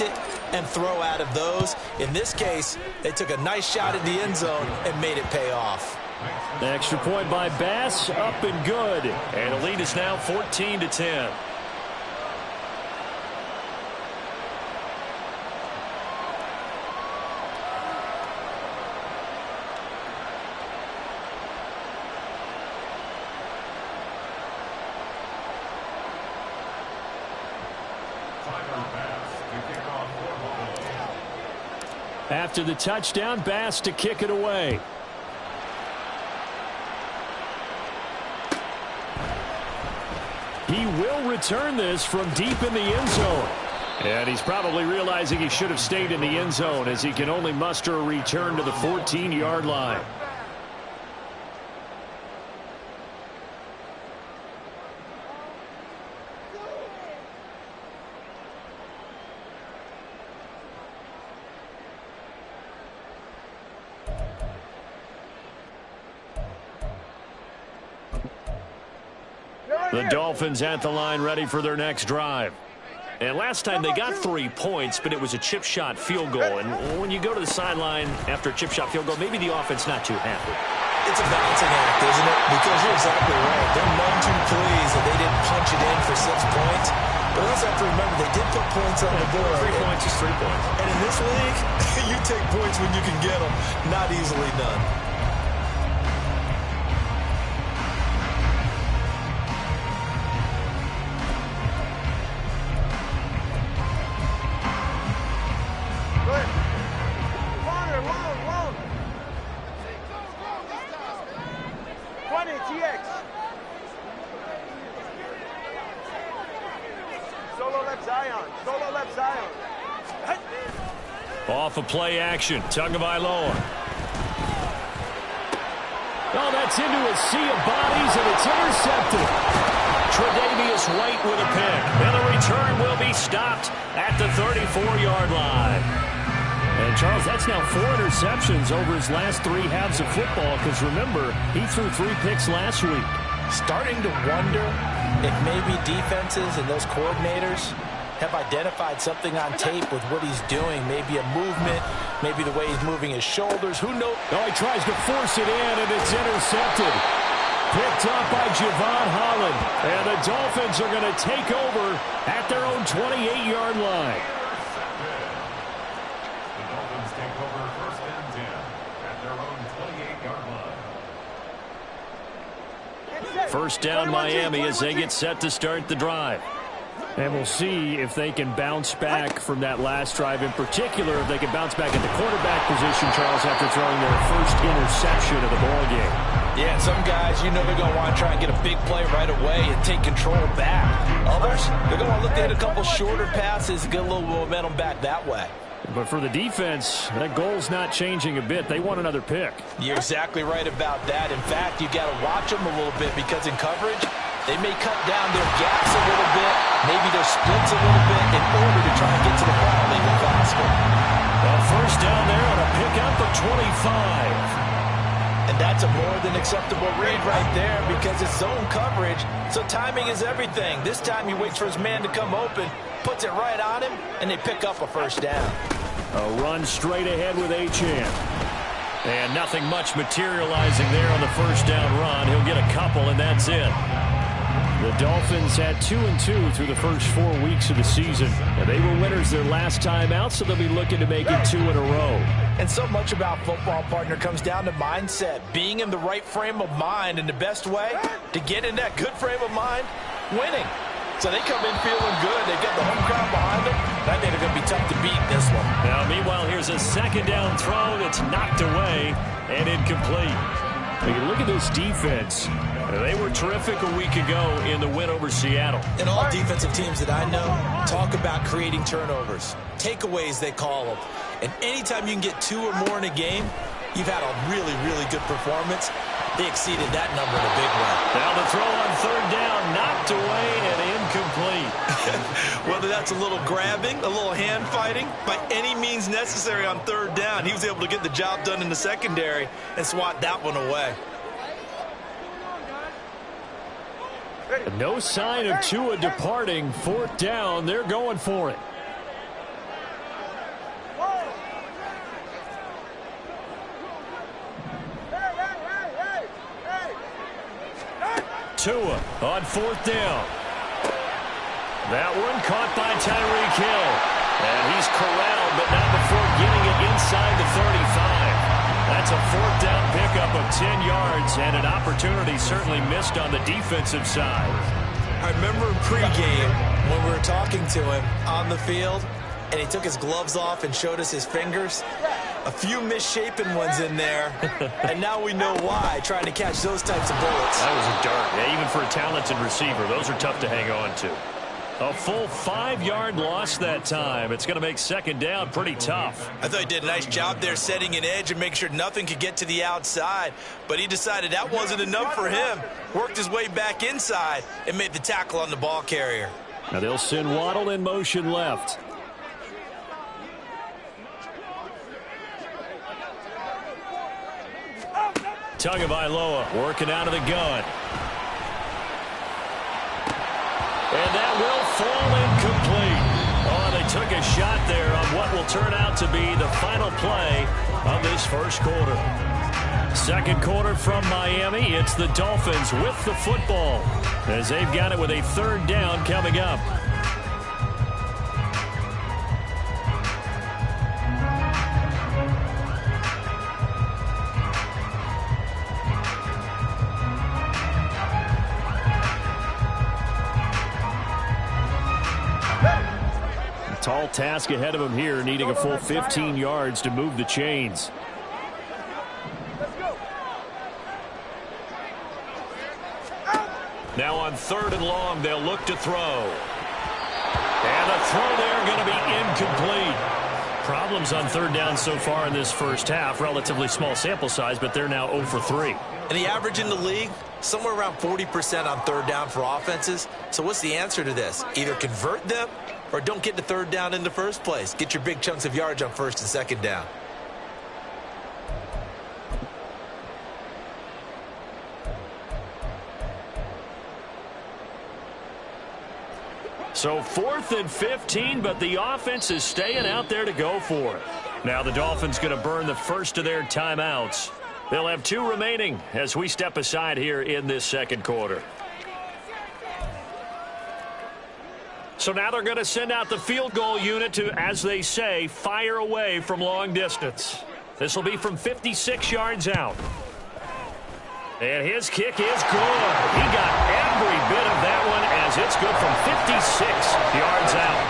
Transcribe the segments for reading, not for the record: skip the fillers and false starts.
it and throw out of those. In this case, they took a nice shot at the end zone and made it pay off. The extra point by Bass, up and good. And the lead is now 14-10. After the touchdown, Bass to kick it away. He will return this from deep in the end zone. And he's probably realizing he should have stayed in the end zone as he can only muster a return to the 14-yard line. The Dolphins at the line ready for their next drive. And last time they got 3 points, but it was a chip shot field goal. And when you go to the sideline after a chip shot field goal, maybe the offense not too happy. It's a balancing act, isn't it? Because you're exactly right. They're none too pleased that they didn't punch it in for 6 points. But also have to remember, they did put points on the board. 3 points is 3 points. And in this league, you take points when you can get them. Not easily done. Off of play action, Tagovailoa. Oh, that's into a sea of bodies, and it's intercepted. Tre'Davious White with a pick. And the return will be stopped at the 34-yard line. And, Charles, that's now 4 interceptions over his last 3 halves of football, because, remember, he threw 3 picks last week. Starting to wonder if maybe defenses and those coordinators have identified something on tape with what he's doing. Maybe a movement, maybe the way he's moving his shoulders. Who knows? Oh, he tries to force it in, and it's intercepted. Picked up by Javon Holland. And the Dolphins are going to take over at their own 28-yard line. The Dolphins take over 1st and 10 at their own 28-yard line. First down, Miami, as they get set to start the drive. And we'll see if they can bounce back from that last drive. In particular, if they can bounce back at the quarterback position, Charles, after throwing their first interception of the ballgame. Yeah, some guys, you know they're going to want to try and get a big play right away and take control back. Others, they're going to look at a couple shorter passes and get a little momentum back that way. But for the defense, that goal's not changing a bit. They want another pick. You're exactly right about that. In fact, you got to watch them a little bit because in coverage, they may cut down their gaps a little bit, maybe their splits a little bit in order to try and get to the ball a little faster. Well, first down there on a pickup of 25. And that's a more than acceptable read right there because it's zone coverage, so timing is everything. This time he waits for his man to come open, puts it right on him, and they pick up a first down. A run straight ahead with Achane. And nothing much materializing there on the first down run. He'll get a couple, and that's it. The Dolphins had 2-2 through the first 4 weeks of the season. And they were winners their last time out, so they'll be looking to make it 2 in a row. And so much about football, partner, comes down to mindset. Being in the right frame of mind, and the best way to get in that good frame of mind, winning. So they come in feeling good. They get the home crowd behind them. I think they're going to be tough to beat in this one. Now, meanwhile, here's a second down throw that's knocked away and incomplete. You look at this defense. They were terrific a week ago in the win over Seattle. And all defensive teams that I know talk about creating turnovers. Takeaways, they call them. And anytime you can get 2 or more in a game, you've had a really, really good performance. They exceeded that number in a big way. Now the throw on third down, knocked away and incomplete. Whether that's a little grabbing, a little hand fighting, by any means necessary on third down, he was able to get the job done in the secondary and swat that one away. No sign of Tua departing. Fourth down, they're going for it. Tua on 4th down. That one caught by Tyreek Hill. And he's corralled, but not before getting it inside the 35. That's a 4th down pickup of 10 yards, and an opportunity certainly missed on the defensive side. I remember pregame when we were talking to him on the field, and he took his gloves off and showed us his fingers. A few misshapen ones in there, and now we know why, trying to catch those types of bullets. That was a dart. Yeah, even for a talented receiver, those are tough to hang on to. A full 5-yard loss that time. It's going to make 2nd down pretty tough. I thought he did a nice job there setting an edge and making sure nothing could get to the outside, but he decided that wasn't enough for him. Worked his way back inside and made the tackle on the ball carrier. Now they'll send Waddle in motion left. Tagovailoa working out of the gun. And that will fall incomplete. Oh, they took a shot there on what will turn out to be the final play of this first quarter. 2nd quarter from Miami. It's the Dolphins with the football as they've got it with a 3rd down coming up. Tall task ahead of him here, needing a full 15 yards to move the chains. Now on 3rd and long, they'll look to throw. And the throw there going to be incomplete. Problems on 3rd down so far in this first half. Relatively small sample size, but they're now 0 for 3. And the average in the league, somewhere around 40% on 3rd down for offenses. So what's the answer to this? Either convert them or don't get to 3rd down in the first place. Get your big chunks of yards on 1st and 2nd down. So 4th and 15, but the offense is staying out there to go for it. Now the Dolphins going to burn the first of their timeouts. They'll have 2 remaining as we step aside here in this 2nd quarter. So now they're going to send out the field goal unit to, as they say, fire away from long distance. This will be from 56 yards out. And his kick is good. He got every bit of that one as it's good from 56 yards out.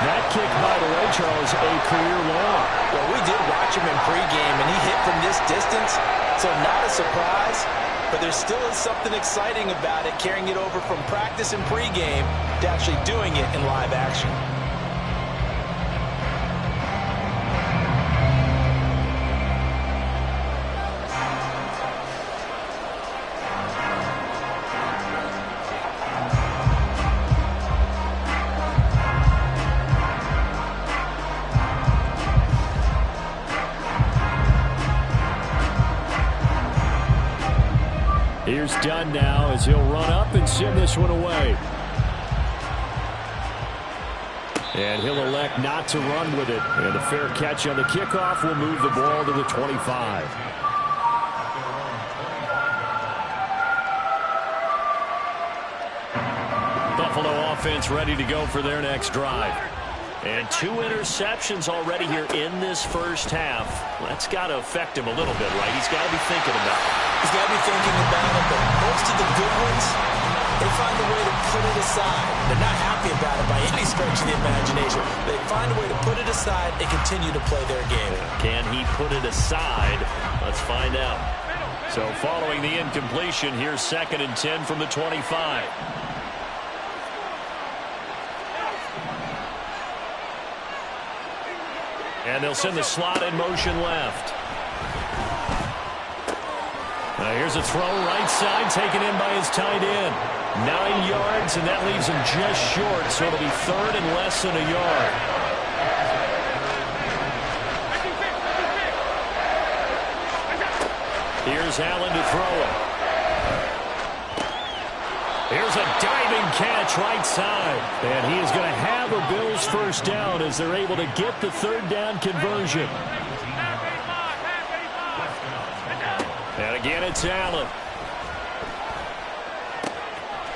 That kick, by the way, Charles, a career long. Well, we did watch him in pregame, and he hit from this distance, so not a surprise. But there still is something exciting about it, carrying it over from practice and pregame to actually doing it in live action. Here's Dunn now as he'll run up and send this one away. And he'll elect not to run with it. And a fair catch on the kickoff will move the ball to the 25. Buffalo offense ready to go for their next drive. And 2 interceptions already here in this first half. That's got to affect him a little bit, right? He's got to be thinking about it. He's got to be thinking about it, but most of the good ones, they find a way to put it aside. They're not happy about it by any stretch of the imagination. They find a way to put it aside and continue to play their game. Can he put it aside? Let's find out. So following the incompletion, here's 2nd and 10 from the 25. And they'll send the slot in motion left. Now here's a throw right side taken in by his tight end. 9 yards, and that leaves him just short, so it'll be 3rd and less than a yard. Here's Allen to throw it. Here's a diving catch right side. And he is going to have a Bills first down as they're able to get the 3rd down conversion. And again, it's Allen.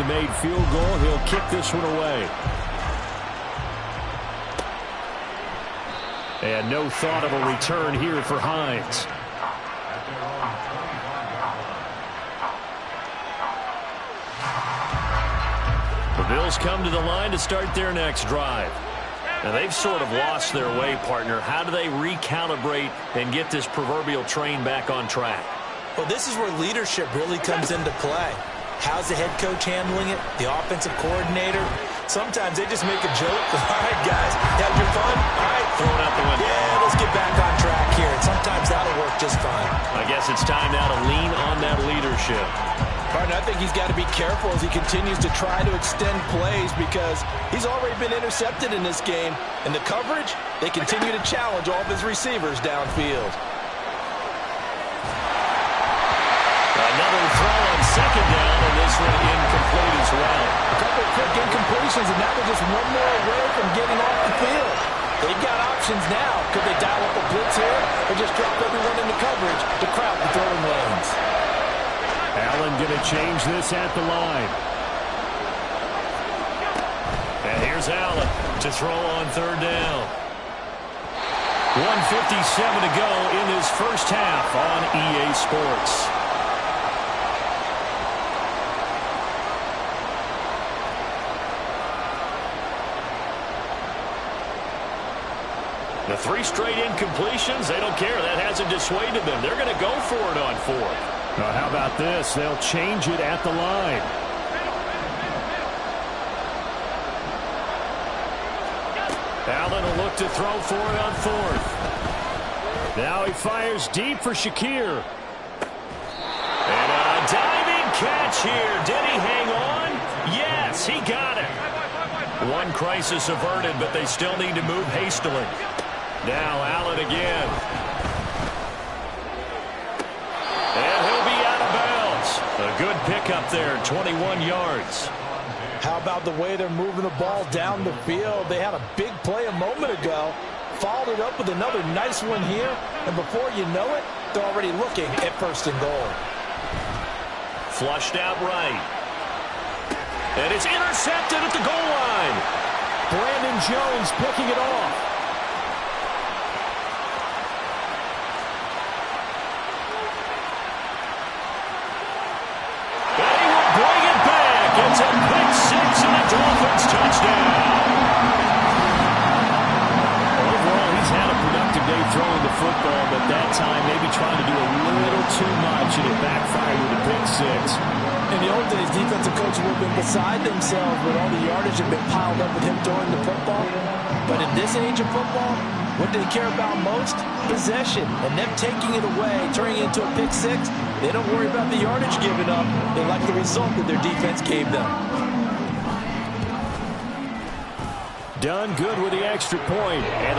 the made field goal. He'll kick this one away. And no thought of a return here for Hines. The Bills come to the line to start their next drive. Now, they've sort of lost their way, partner. How do they recalibrate and get this proverbial train back on track? Well, this is where leadership really comes into play. How's the head coach handling it? The offensive coordinator? Sometimes they just make a joke. All right, guys, have your fun? All right. Throw it out the window. Yeah, let's get back on track here. And sometimes that'll work just fine. I guess it's time now to lean on that leadership. Partner, I think he's got to be careful as he continues to try to extend plays because he's already been intercepted in this game. And the coverage, they continue to challenge all of his receivers downfield. Another throw on second down, and this one incomplete as well. A couple of quick incompletions, and now they're just one more away from getting off the field. They've got options now. Could they dial up a blitz here or just drop everyone into coverage to crowd the throwing lanes? Allen going to change this at the line. And here's Allen to throw on third down. 1:57 to go in this first half on EA Sports. The 3 straight incompletions, they don't care. That hasn't dissuaded them. They're going to go for it on 4th. Now, how about this? They'll change it at the line. Allen will look to throw for it on 4th. Now he fires deep for Shakir. And a diving catch here. Did he hang on? Yes, he got it. One crisis averted, but they still need to move hastily. Now Allen again. And he'll be out of bounds. A good pickup there, 21 yards. How about the way they're moving the ball down the field? They had a big play a moment ago. Followed it up with another nice one here. And before you know it, they're already looking at 1st and goal. Flushed out right. And it's intercepted at the goal line. Brandon Jones picking it off. And he will bring it back. It's a pick 6 and a Dolphins touchdown. Overall, he's had a productive day throwing the football, but that time maybe trying to do a little too much, and it backfired with a pick 6. In the old days, defensive coaches would have been beside themselves with all the yardage that had been piled up with him throwing the football. But in this age of football, what they care about most? Possession. And them taking it away, turning it into a pick 6, they don't worry about the yardage given up. They like the result that their defense gave them. Done good with the extra point. And